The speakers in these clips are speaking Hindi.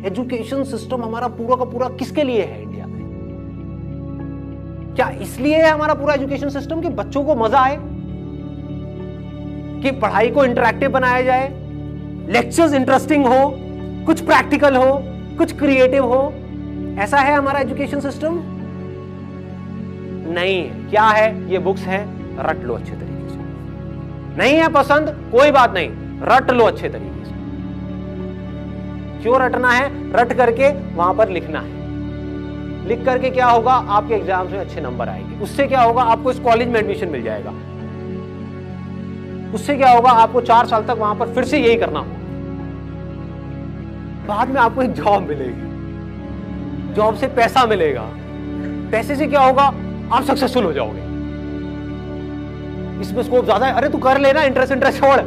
एजुकेशन सिस्टम हमारा पूरा का पूरा किसके लिए है इंडिया में? क्या इसलिए है हमारा पूरा एजुकेशन सिस्टम कि बच्चों को मजा आए, कि पढ़ाई को इंटरैक्टिव बनाया जाए, लेक्चर्स इंटरेस्टिंग हो, कुछ प्रैक्टिकल हो, कुछ क्रिएटिव हो? ऐसा है हमारा एजुकेशन सिस्टम? नहीं है। क्या है? ये बुक्स है, रट लो अच्छे तरीके से। नहीं है पसंद, कोई बात नहीं, रट लो अच्छे तरीके से। क्यों रटना है? रट करके वहां पर लिखना है। लिख करके क्या होगा? आपके एग्जाम्स में अच्छे नंबर आएंगे। उससे क्या होगा? आपको इस कॉलेज में एडमिशन मिल जाएगा। उससे क्या होगा? आपको 4 साल तक वहां पर फिर से यही करना होगा। बाद में आपको एक जॉब मिलेगी, जॉब से पैसा मिलेगा, पैसे से क्या होगा? आप सक्सेसफुल हो जाओगे। इसमें स्कोप ज्यादा है। अरे तू कर ले ना, इंटरेस्ट छोड़,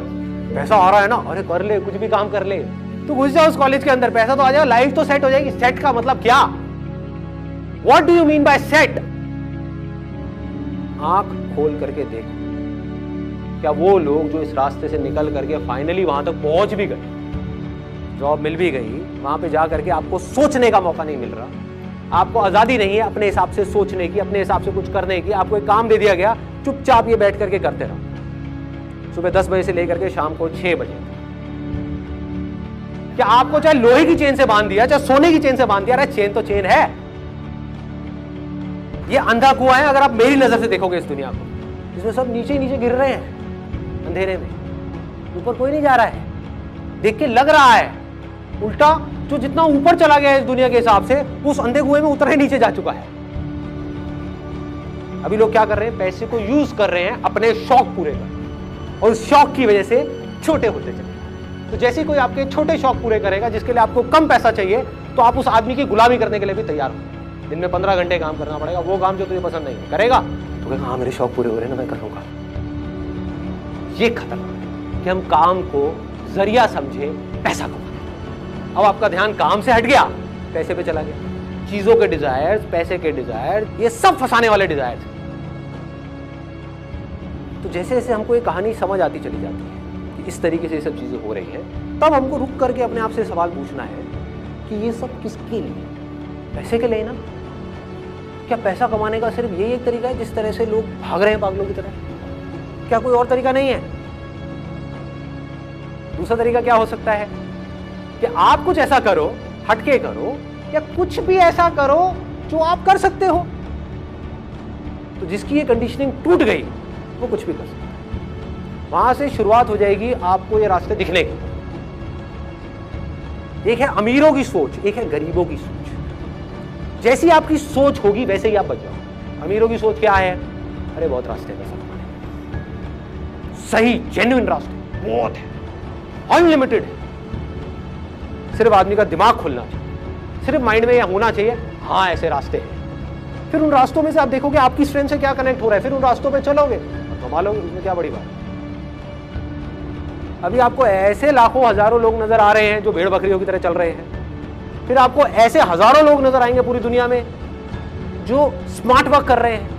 पैसा आ रहा है ना, अरे कर ले, कुछ भी काम कर ले, तू घुस जाओ उस कॉलेज के अंदर, पैसा तो आ जाएगा, लाइफ तो सेट हो जाएगी। सेट का मतलब क्या? What do you mean by set? आंख खोल करके देखो, क्या वो लोग जो इस रास्ते से निकल करके फाइनली वहां तक पहुंच भी गए, जॉब मिल भी गई, वहां पे जा करके आपको सोचने का मौका नहीं मिल रहा, आपको आजादी नहीं है अपने हिसाब से सोचने की, अपने हिसाब से कुछ करने की, आपको एक काम दे दिया गया, चुपचाप ये बैठ करके करते रहो, सुबह 10 बजे से लेकर के शाम को 6 बजे। क्या आपको चाहे लोहे की चेन से बांध दिया, चाहे सोने की चेन से बांध दिया, अरे चेन तो चेन है। ये अंधा कुआं है अगर आप मेरी नजर से देखोगे इस दुनिया को, इसमें सब नीचे ही नीचे गिर रहे हैं अंधेरे में, ऊपर कोई नहीं जा रहा है। देख के लग रहा है, उल्टा जो जितना ऊपर चला गया है इस दुनिया के हिसाब से, उस अंधे कुएं में उतना ही नीचे जा चुका है। अभी लोग क्या कर रहे हैं? पैसे को यूज कर रहे हैं अपने शौक पूरे कर, और उस शौक की वजह से छोटे होते चले। तो जैसे कोई आपके छोटे शौक पूरे करेगा जिसके लिए आपको कम पैसा चाहिए, तो आप उस आदमी की गुलामी करने के लिए भी तैयार हो। दिन में 15 घंटे काम करना पड़ेगा, वो काम जो तुझे पसंद नहीं है करेगा, तो कहेगा हाँ मेरे शौक पूरे हो रहे हैं ना, मैं करूंगा। ये खतरनाक है कि हम काम को जरिया समझे पैसा कमाने। अब आपका ध्यान काम से हट गया, पैसे पे चला गया। चीजों के डिजायर्स, पैसे के डिजायर, ये सब फंसाने वाले डिजायर्स। तो जैसे जैसे हमको ये कहानी समझ आती चली जाती है कि इस तरीके से ये सब चीजें हो रही हैं, तब हमको रुक करके अपने आप से सवाल पूछना है कि ये सब किसके लिए? पैसे के लिए ना? क्या पैसा कमाने का सिर्फ यही एक तरीका है जिस तरह से लोग भाग रहे हैं पागलों की तरह? क्या कोई और तरीका नहीं है? दूसरा तरीका क्या हो सकता है कि आप कुछ ऐसा करो, हटके करो, या कुछ भी ऐसा करो जो आप कर सकते हो। तो जिसकी ये कंडीशनिंग टूट गई वो कुछ भी कर सकता है। वहां से शुरुआत हो जाएगी आपको ये रास्ते दिखने की। एक है अमीरों की सोच, एक है गरीबों की सोच। जैसी आपकी सोच होगी वैसे ही आप बच जाओ। अमीरों की सोच क्या है? अरे बहुत रास्ते हैं पैसा कमाने, सही जेन्युइन रास्ते बहुत है, अनलिमिटेड है। सिर्फ आदमी का दिमाग खुलना चाहिए, सिर्फ माइंड में यह होना चाहिए हाँ ऐसे रास्ते हैं। फिर उन रास्तों में से आप देखोगे आपकी स्ट्रेंथ से क्या कनेक्ट हो रहा है, फिर उन रास्तों पे चलोगे और कमा लोगे, उसमें क्या बड़ी बात है। अभी आपको ऐसे लाखों हजारों लोग नजर आ रहे हैं जो भेड़ बकरियों की तरह चल रहे हैं, फिर आपको ऐसे हजारों लोग नजर आएंगे पूरी दुनिया में जो स्मार्ट वर्क कर रहे हैं।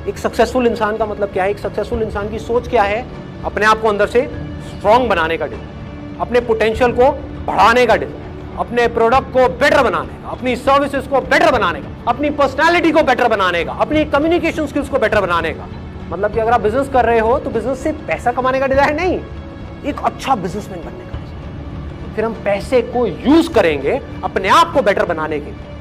एक सक्सेसफुल इंसान का मतलब क्या है? एक सक्सेसफुल इंसान की सोच क्या है? अपने आप को अंदर से स्ट्रॉन्ग बनाने का डिजायर, अपने पोटेंशियल को बढ़ाने का डिजायर, अपने प्रोडक्ट को बेटर बनाने का, अपनी सर्विसेज को बेटर बनाने का, अपनी पर्सनालिटी को बेटर बनाने का, अपनी कम्युनिकेशन स्किल्स को बेटर बनाने का। मतलब कि अगर आप बिजनेस कर रहे हो तो बिजनेस से पैसा कमाने का डिजायर नहीं, एक अच्छा बिजनेसमैन बनने का डिजायर। फिर हम पैसे को यूज करेंगे अपने आप को बेटर बनाने के लिए।